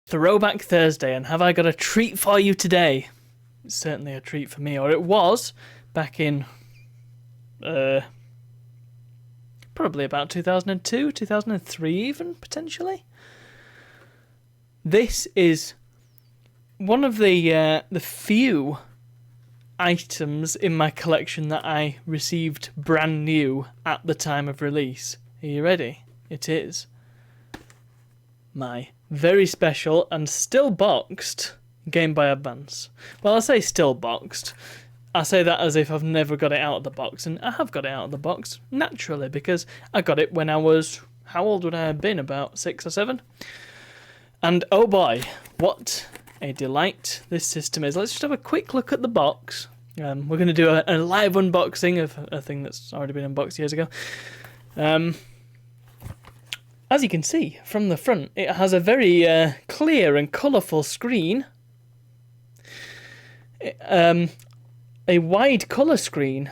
Throwback Thursday, and have I got a treat for you today? It's certainly a treat for me, or it was back in probably about 2002, 2003 even, potentially. This is one of the few items in my collection that I received brand new at the time of release. Are you ready? It is my very special and still boxed Game Boy Advance. Well, I say still boxed. I say that as if I've never got it out of the box, and I have got it out of the box, naturally, because I got it when I was... How old would I have been? About 6 or 7? And oh boy, what a delight this system is. Let's just have a quick look at the box. We're going to do a live unboxing of a thing that's already been unboxed years ago. As you can see from the front, it has a very clear and colourful screen. A wide colour screen,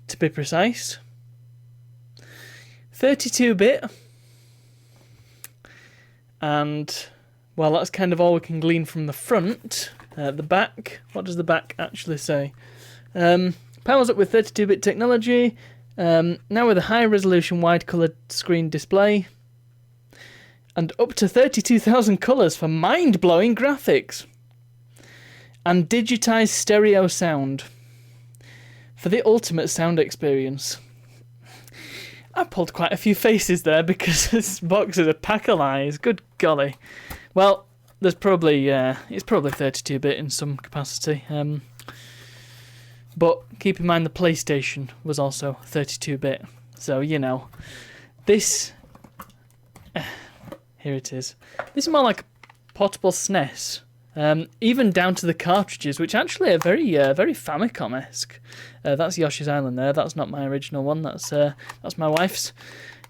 to be precise. 32-bit. And, well, that's kind of all we can glean from the front. The back, what does the back actually say? Powers up with 32-bit technology. Now with a high-resolution wide-coloured screen display. And up to 32,000 colours for mind-blowing graphics. And digitised stereo sound. For the ultimate sound experience. I pulled quite a few faces there because this box is a pack of lies. Good golly. Well, there's probably it's probably 32-bit in some capacity. But keep in mind the PlayStation was also 32-bit. So, you know, this... Here it is. This is more like a portable SNES. Even down to the cartridges, which actually are very Famicom-esque. That's Yoshi's Island there. That's not my original one. That's my wife's.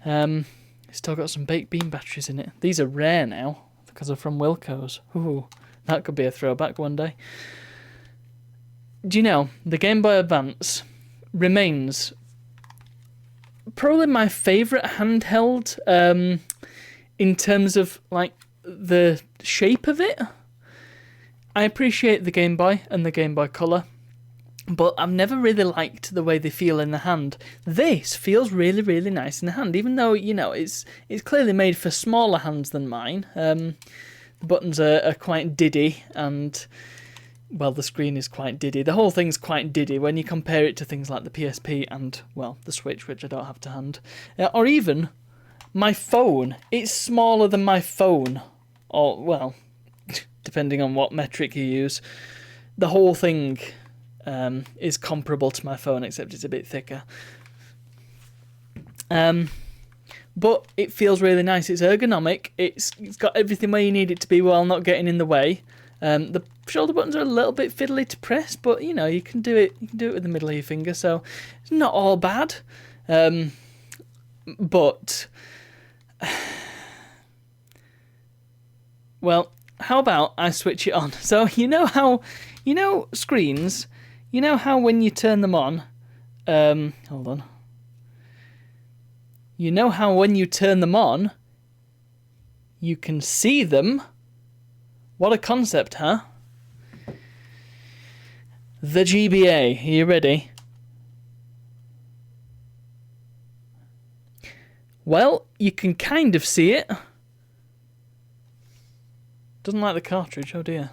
It's still got some baked bean batteries in it. These are rare now because they're from Wilco's. Ooh, that could be a throwback one day. Do you know, the Game Boy Advance remains probably my favourite handheld in terms of like the shape of it. I appreciate the Game Boy and the Game Boy Color, but I've never really liked the way they feel in the hand. This feels really, really nice in the hand, even though, you know, it's clearly made for smaller hands than mine. The buttons are quite diddy, and, well, the screen is quite diddy. The whole thing's quite diddy when you compare it to things like the PSP and, well, the Switch, which I don't have to hand. Or even my phone. It's smaller than my phone. Or, well... depending on what metric you use. The whole thing is comparable to my phone, except it's a bit thicker. But it feels really nice. It's ergonomic. It's got everything where you need it to be while not getting in the way. The shoulder buttons are a little bit fiddly to press, but you know you can do it. You can do it with the middle of your finger, so it's not all bad. But well. How about I switch it on? So you know how, you know screens, you know how when you turn them on, hold on. You know how when you turn them on, you can see them. What a concept, huh? The GBA. Are you ready? Well, you can kind of see it. Doesn't like the cartridge, oh dear.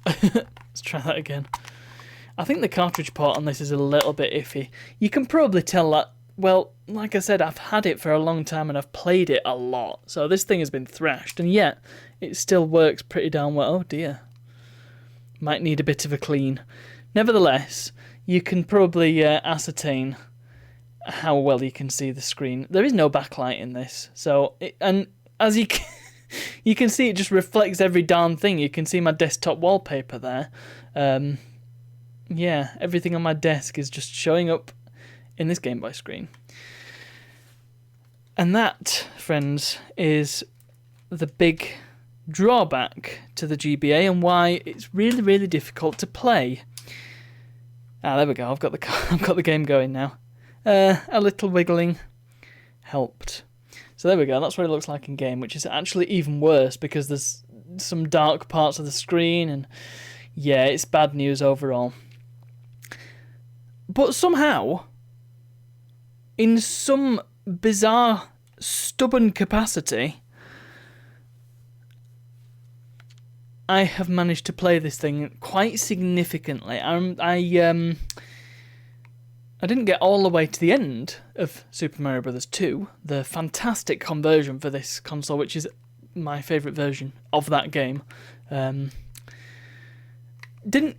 Let's try that again. I think the cartridge port on this is a little bit iffy. You can probably tell that, well, like I said, I've had it for a long time and I've played it a lot. So this thing has been thrashed, and yet it still works pretty darn well. Oh dear. Might need a bit of a clean. Nevertheless, you can probably ascertain how well you can see the screen. There is no backlight in this, so and as you can... You can see it just reflects every darn thing. You can see my desktop wallpaper there. Yeah, everything on my desk is just showing up in this Game Boy screen. And that, friends, is the big drawback to the GBA and why it's really, really difficult to play. Ah, there we go. I've got the game going now. A little wiggling helped. So there we go, that's what it looks like in game, which is actually even worse because there's some dark parts of the screen, and yeah, it's bad news overall. But somehow, in some bizarre, stubborn capacity, I have managed to play this thing quite significantly. I didn't get all the way to the end of Super Mario Bros. 2, the fantastic conversion for this console, which is my favourite version of that game. Didn't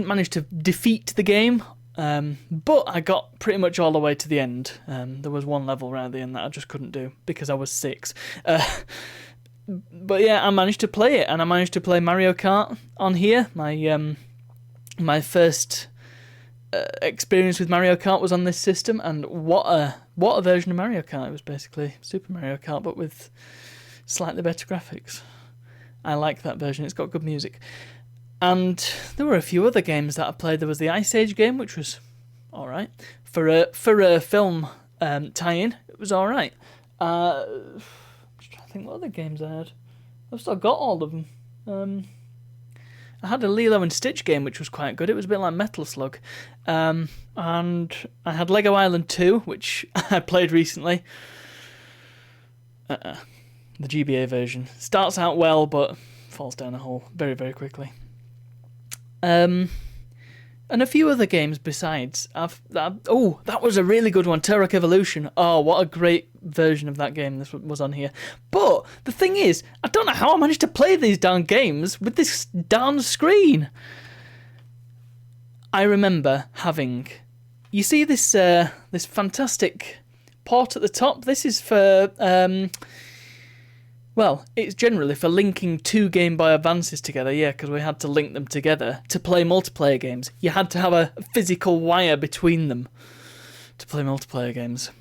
manage to defeat the game, but I got pretty much all the way to the end. There was one level right at the end that I just couldn't do because I was 6. But yeah, I managed to play it, and I managed to play Mario Kart on here. My first experience with Mario Kart was on this system, and what a version of Mario Kart. It was basically Super Mario Kart, but with slightly better graphics. I like that version. It's got good music. And there were a few other games that I played. There was the Ice Age game, which was all right for a film tie-in. It was all right. Just trying to think what other games I had. I've still got all of them. I had a Lilo and Stitch game, which was quite good. It was a bit like Metal Slug. And I had Lego Island 2, which I played recently. The GBA version. Starts out well, but falls down a hole very, very quickly. And a few other games besides. That was a really good one, Turok Evolution. Oh, what a great version of that game this was on here. But the thing is, I don't know how I managed to play these darn games with this darn screen. I remember having, you see this this fantastic port at the top. This is for well, it's generally for linking two Game Boy Advances together, yeah, because we had to link them together to play multiplayer games. You had to have a physical wire between them to play multiplayer games.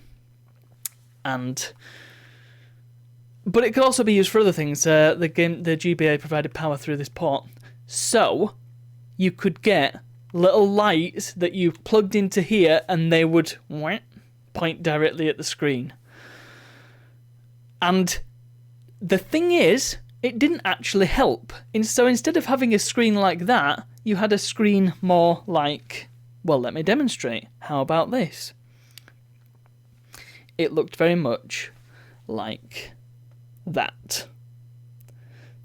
But it could also be used for other things. The GBA provided power through this port, so you could get little lights that you plugged into here, and they would point directly at the screen. And the thing is, it didn't actually help. So instead of having a screen like that, you had a screen more like, well, let me demonstrate. How about this? It looked very much like that.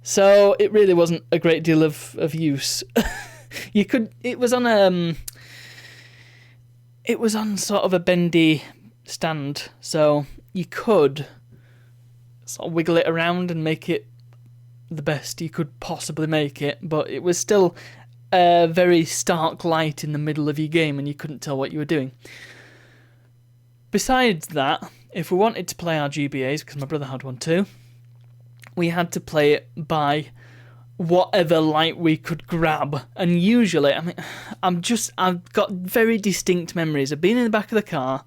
So it really wasn't a great deal of use. It was on sort of a bendy stand, so you could sort of wiggle it around and make it the best you could possibly make it, but it was still a very stark light in the middle of your game and you couldn't tell what you were doing. Besides that, if we wanted to play our GBAs, because my brother had one too, we had to play it by whatever light we could grab. And usually, I mean, I've got very distinct memories of being in the back of the car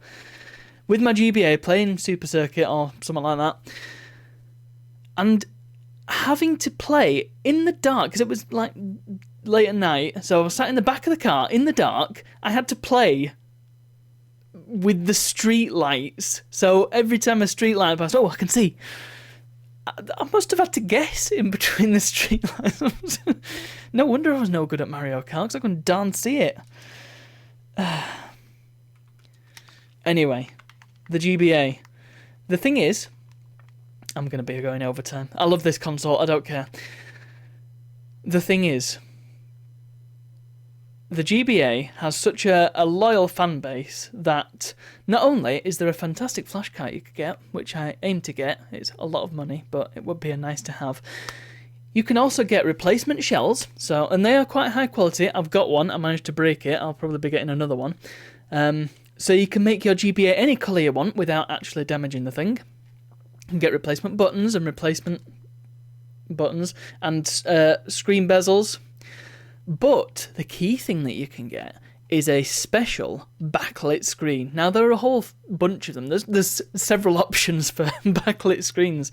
with my GBA playing Super Circuit or something like that, and having to play in the dark, because it was like late at night, so I was sat in the back of the car in the dark. I had to play with the street lights, so every time a street light passed, I can see. I must have had to guess in between the street lights. No wonder I was no good at Mario Kart, because I couldn't darn see it. Anyway, the GBA. The thing is, I'm going to be going overtime. I love this console, I don't care. The thing is, the GBA has such a loyal fan base that not only is there a fantastic flashcard you could get, which I aim to get, it's a lot of money, but it would be a nice to have. You can also get replacement shells, and they are quite high quality. I've got one, I managed to break it, I'll probably be getting another one. So you can make your GBA any colour you want without actually damaging the thing. You can get replacement buttons and screen bezels. But the key thing that you can get is a special backlit screen. Now, there are a whole bunch of them. There's several options for backlit screens,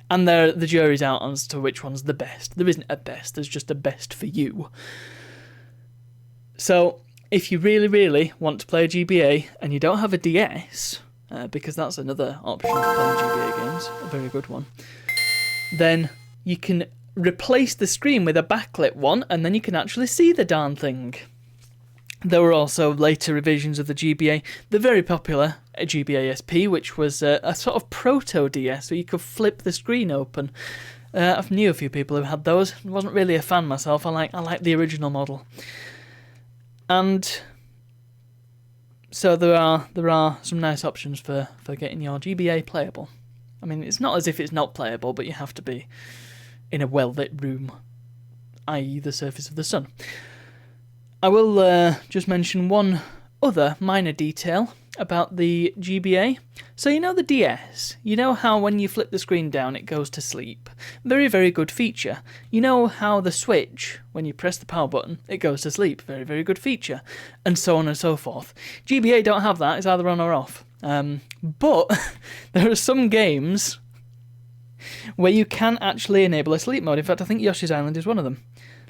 and the jury's out as to which one's the best. There isn't a best, there's just a best for you. So, if you really, really want to play a GBA and you don't have a DS, because that's another option for playing GBA games, a very good one, then you can replace the screen with a backlit one, and then you can actually see the darn thing. There were also later revisions of the GBA, the very popular GBA SP, which was a sort of proto-DS, so you could flip the screen open. I knew a few people who had those. I wasn't really a fan myself. I like the original model. And so there are some nice options for getting your GBA playable. I mean, it's not as if it's not playable, but you have to be in a well-lit room, i.e. the surface of the sun. I will just mention one other minor detail about the GBA. So you know the DS, you know how when you flip the screen down it goes to sleep. Very, very good feature. You know how the Switch, when you press the power button, it goes to sleep. Very, very good feature. And so on and so forth. GBA don't have that, it's either on or off. But there are some games where you can actually enable a sleep mode. In fact, I think Yoshi's Island is one of them.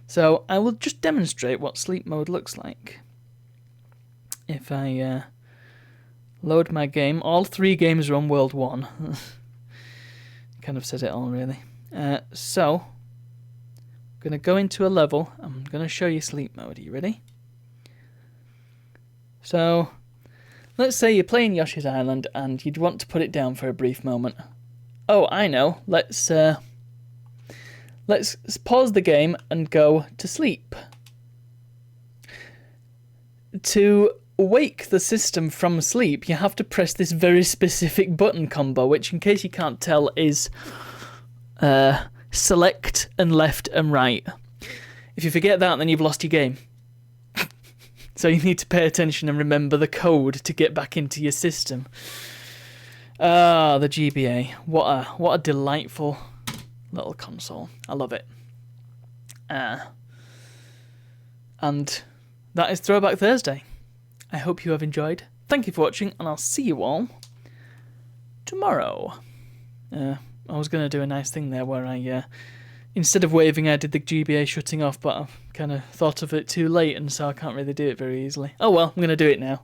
So I will just demonstrate what sleep mode looks like. If I load my game, all 3 games are on World 1. Kind of says it all, really. So, I'm going to go into a level. I'm going to show you sleep mode. Are you ready? So, let's say you're playing Yoshi's Island and you'd want to put it down for a brief moment. Oh, I know. Let's pause the game and go to sleep. To wake the system from sleep, you have to press this very specific button combo, which, in case you can't tell, is select and left and right. If you forget that, then you've lost your game. So you need to pay attention and remember the code to get back into your system. Ah, the GBA. What a delightful little console. I love it. And that is Throwback Thursday. I hope you have enjoyed. Thank you for watching, and I'll see you all tomorrow. I was going to do a nice thing there where I, instead of waving, I did the GBA shutting off, but I've kind of thought of it too late, and so I can't really do it very easily. Oh well, I'm going to do it now.